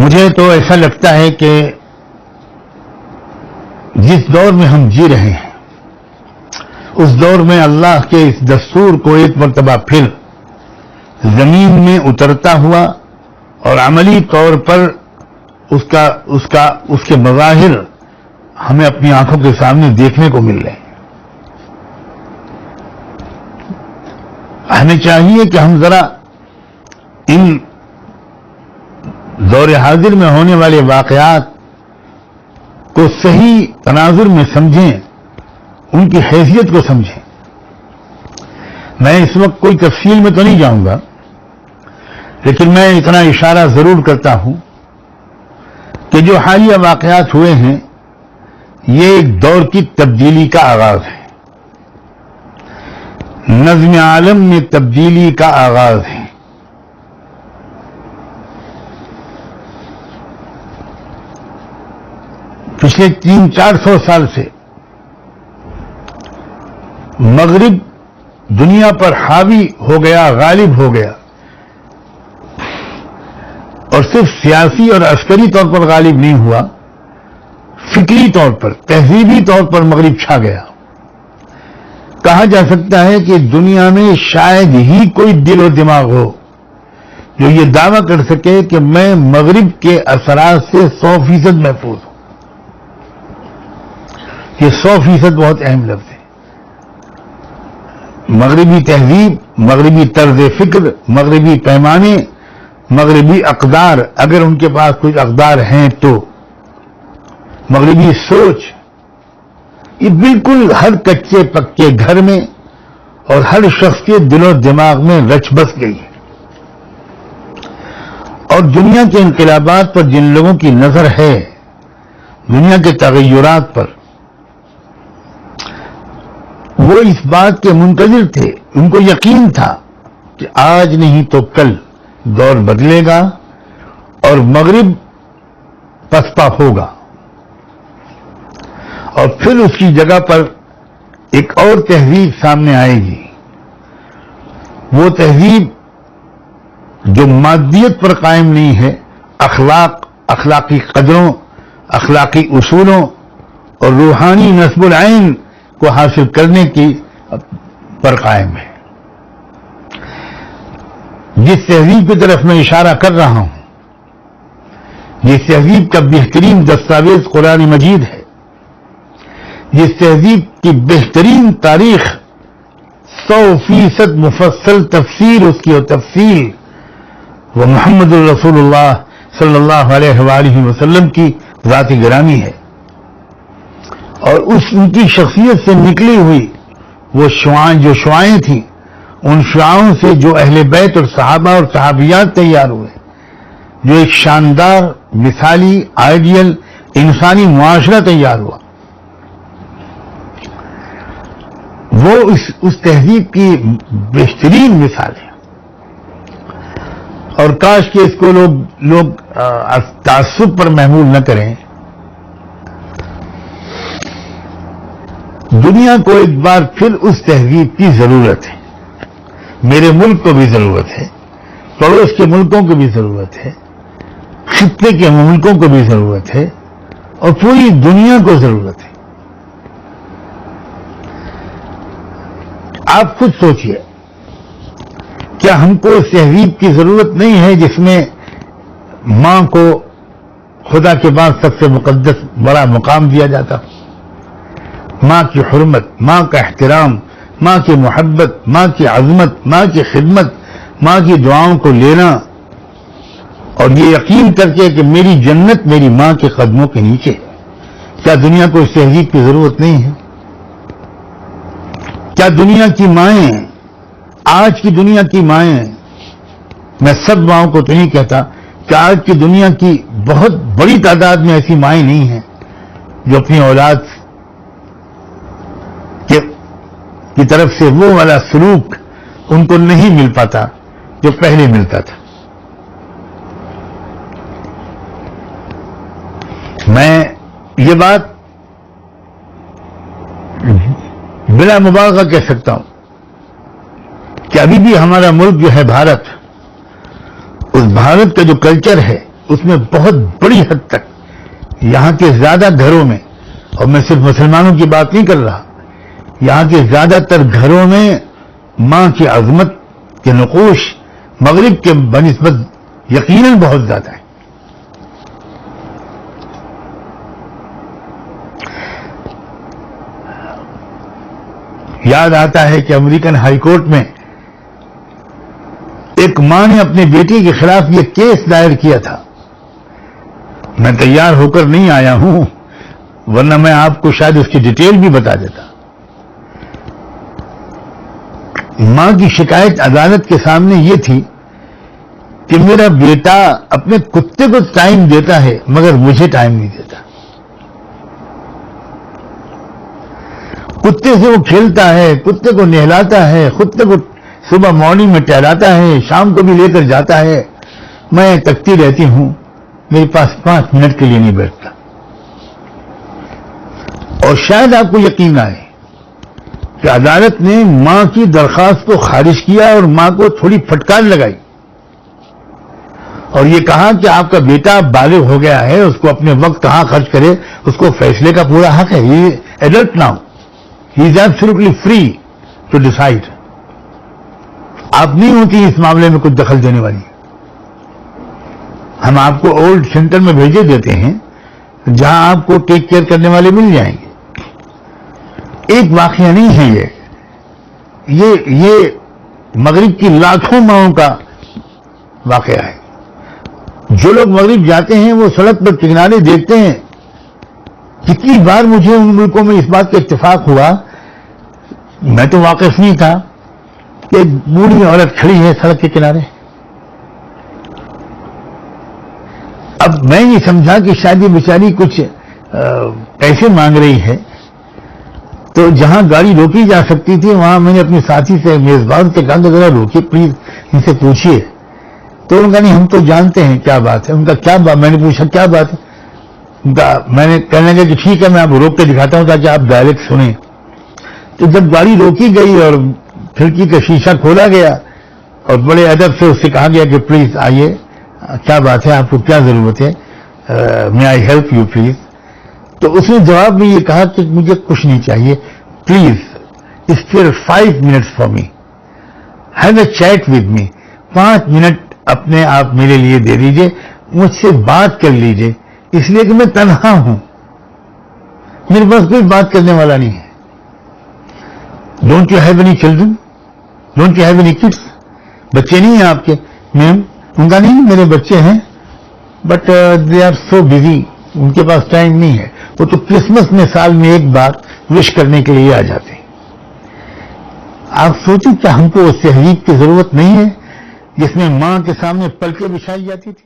مجھے تو ایسا لگتا ہے کہ جس دور میں ہم جی رہے ہیں اس دور میں اللہ کے اس دستور کو ایک مرتبہ پھر زمین میں اترتا ہوا اور عملی طور پر اس کے مظاہر ہمیں اپنی آنکھوں کے سامنے دیکھنے کو مل رہے ہیں. ہمیں چاہیے کہ ہم ذرا ان دور حاضر میں ہونے والے واقعات کو صحیح تناظر میں سمجھیں، ان کی حیثیت کو سمجھیں. میں اس وقت کوئی تفصیل میں تو نہیں جاؤں گا، لیکن میں اتنا اشارہ ضرور کرتا ہوں کہ جو حالیہ واقعات ہوئے ہیں یہ ایک دور کی تبدیلی کا آغاز ہے، نظم عالم میں تبدیلی کا آغاز ہے. پچھلے 300-400 سال سے مغرب دنیا پر حاوی ہو گیا، غالب ہو گیا، اور صرف سیاسی اور عسکری طور پر غالب نہیں ہوا، فکری طور پر، تہذیبی طور پر مغرب چھا گیا. کہا جا سکتا ہے کہ دنیا میں شاید ہی کوئی دل و دماغ ہو جو یہ دعویٰ کر سکے کہ میں مغرب کے اثرات سے 100% محفوظ ہوں. یہ 100% بہت اہم لفظ ہے. مغربی تہذیب، مغربی طرز فکر، مغربی پیمانے، مغربی اقدار، اگر ان کے پاس کچھ اقدار ہیں تو مغربی سوچ، یہ بالکل ہر کچے پکے گھر میں اور ہر شخص کے دل و دماغ میں رچ بس گئی ہے. اور دنیا کے انقلابات پر جن لوگوں کی نظر ہے، دنیا کے تغیرات پر، وہ اس بات کے منتظر تھے، ان کو یقین تھا کہ آج نہیں تو کل دور بدلے گا اور مغرب پسپا ہوگا، اور پھر اس کی جگہ پر ایک اور تہذیب سامنے آئے گی. وہ تہذیب جو مادیت پر قائم نہیں ہے، اخلاقی قدروں، اخلاقی اصولوں اور روحانی نصب العین کو حاصل کرنے کی پر قائم ہے. جس تہذیب کی طرف میں اشارہ کر رہا ہوں، جس تہذیب کا بہترین دستاویز قرآن مجید ہے، جس تہذیب کی بہترین تاریخ 100% مفصل تفسیر اس کی اور تفصیل وہ محمد الرسول اللہ صلی اللہ علیہ وآلہ وسلم کی ذات گرامی ہے. اور ان کی شخصیت سے نکلی ہوئی وہ جو شعائیں تھیں، ان شعاؤں سے جو اہل بیت اور صحابہ اور صحابیات تیار ہوئے، جو ایک شاندار مثالی آئیڈیل انسانی معاشرہ تیار ہوا، وہ اس تہذیب کی بہترین مثال ہے. اور کاش کہ اس کو لوگ تعصب پر محمول نہ کریں. دنیا کو ایک بار پھر اس تہذیب کی ضرورت ہے. میرے ملک کو بھی ضرورت ہے، پڑوس کے ملکوں کو بھی ضرورت ہے، خطے کے ملکوں کو بھی ضرورت ہے، اور پوری دنیا کو ضرورت ہے. آپ خود سوچئے، کیا ہم کو اس تہذیب کی ضرورت نہیں ہے جس میں ماں کو خدا کے بعد سب سے مقدس بڑا مقام دیا جاتا؟ ماں کی حرمت، ماں کا احترام، ماں کی محبت، ماں کی عظمت، ماں کی خدمت، ماں کی دعاؤں کو لینا، اور یہ یقین کر کے کہ میری جنت میری ماں کے قدموں کے نیچے. کیا دنیا کو اس تہذیب کی ضرورت نہیں ہے؟ کیا دنیا کی مائیں، آج کی دنیا کی مائیں، میں سب ماؤں کو تو نہیں کہتا کہ آج کی دنیا کی بہت بڑی تعداد میں ایسی مائیں نہیں ہیں جو اپنی اولاد کی طرف سے وہ والا سلوک ان کو نہیں مل پاتا جو پہلے ملتا تھا. میں یہ بات بلا مبالغہ کہہ سکتا ہوں کہ ابھی بھی ہمارا ملک جو ہے بھارت، اس بھارت کا جو کلچر ہے، اس میں بہت بڑی حد تک یہاں کے زیادہ گھروں میں، اور میں صرف مسلمانوں کی بات نہیں کر رہا، یہاں کے زیادہ تر گھروں میں ماں کی عظمت کے نقوش مغرب کے بنسبت یقیناً بہت زیادہ ہے۔ یاد آتا ہے کہ امریکن ہائی کورٹ میں ایک ماں نے اپنے بیٹے کے خلاف یہ کیس دائر کیا تھا۔ میں تیار ہو کر نہیں آیا ہوں، ورنہ میں آپ کو شاید اس کی ڈیٹیل بھی بتا دیتا۔ ماں کی شکایت عدالت کے سامنے یہ تھی کہ میرا بیٹا اپنے کتے کو ٹائم دیتا ہے مگر مجھے ٹائم نہیں دیتا۔ کتے سے وہ کھیلتا ہے، کتے کو نہلاتا ہے، کتے کو صبح مارننگ میں ٹہلاتا ہے، شام کو بھی لے کر جاتا ہے، میں تکتی رہتی ہوں، میرے پاس 5 منٹ کے لیے نہیں بیٹھتا۔ اور شاید آپ کو یقین آئے کہ عدالت نے ماں کی درخواست کو خارج کیا اور ماں کو تھوڑی پھٹکار لگائی اور یہ کہا کہ آپ کا بیٹا بالغ ہو گیا ہے، اس کو اپنے وقت کہاں خرچ کرے، اس کو فیصلے کا پورا حق ہے، he adult now, he is absolutely free to decide. آپ نہیں ہوتی اس معاملے میں کچھ دخل دینے والی، ہم آپ کو اولڈ سینٹر میں بھیجے دیتے ہیں جہاں آپ کو ٹیک کیئر کرنے والے مل جائیں گے۔ ایک واقعہ نہیں ہے یہ مغرب کی لاکھوں ماؤں کا واقعہ ہے۔ جو لوگ مغرب جاتے ہیں وہ سڑک پر کنارے دیکھتے ہیں۔ کتنی بار مجھے ان ملکوں میں اس بات کا اتفاق ہوا، میں تو واقف نہیں تھا، کہ ایک بوڑھی عورت کھڑی ہے سڑک کے کنارے۔ اب میں یہ سمجھا کہ شاید یہ بیچاری کچھ پیسے مانگ رہی ہے، تو جہاں گاڑی روکی جا سکتی تھی وہاں میں نے اپنے ساتھی سے میزبان سے کہا کہ ذرا روکیے پلیز، ان سے پوچھیے۔ تو ان کا نہیں، ہم تو جانتے ہیں کیا بات ہے۔ ان کا کیا بات؟ میں نے پوچھا کیا بات ہے؟ ان کا میں نے کہنے لگا کہ ٹھیک ہے میں آپ روک کے دکھاتا ہوں تاکہ آپ ڈائریکٹ سنیں۔ تو جب گاڑی روکی گئی اور کھڑکی کا شیشہ کھولا گیا اور بڑے ادب سے اس سے کہا گیا کہ پلیز آئیے، کیا بات ہے، آپ کو کیا ضرورت ہے، میں آئی ہیلپ یو پلیز؟ تو اس نے جواب میں یہ کہا کہ مجھے کچھ نہیں چاہیے، please spare 5 minutes for me, have a chat with me, 5 minute اپنے آپ میرے لیے دے دیجئے، مجھ سے بات کر لیجئے، اس لیے کہ میں تنہا ہوں، میرے پاس کوئی بات کرنے والا نہیں ہے۔ Don't you have any children? Don't you have any kids? بچے نہیں ہیں آپ کے؟ میم، ان کا نہیں، میرے بچے ہیں، but they are so busy, ان کے پاس ٹائم نہیں ہے، وہ تو کرسمس میں سال میں ایک بار وش کرنے کے لیے آ جاتے ہیں۔ آپ سوچیں کیا ہم کو اس تہذیب کی ضرورت نہیں ہے جس میں ماں کے سامنے پلکیں بچھائی جاتی تھی؟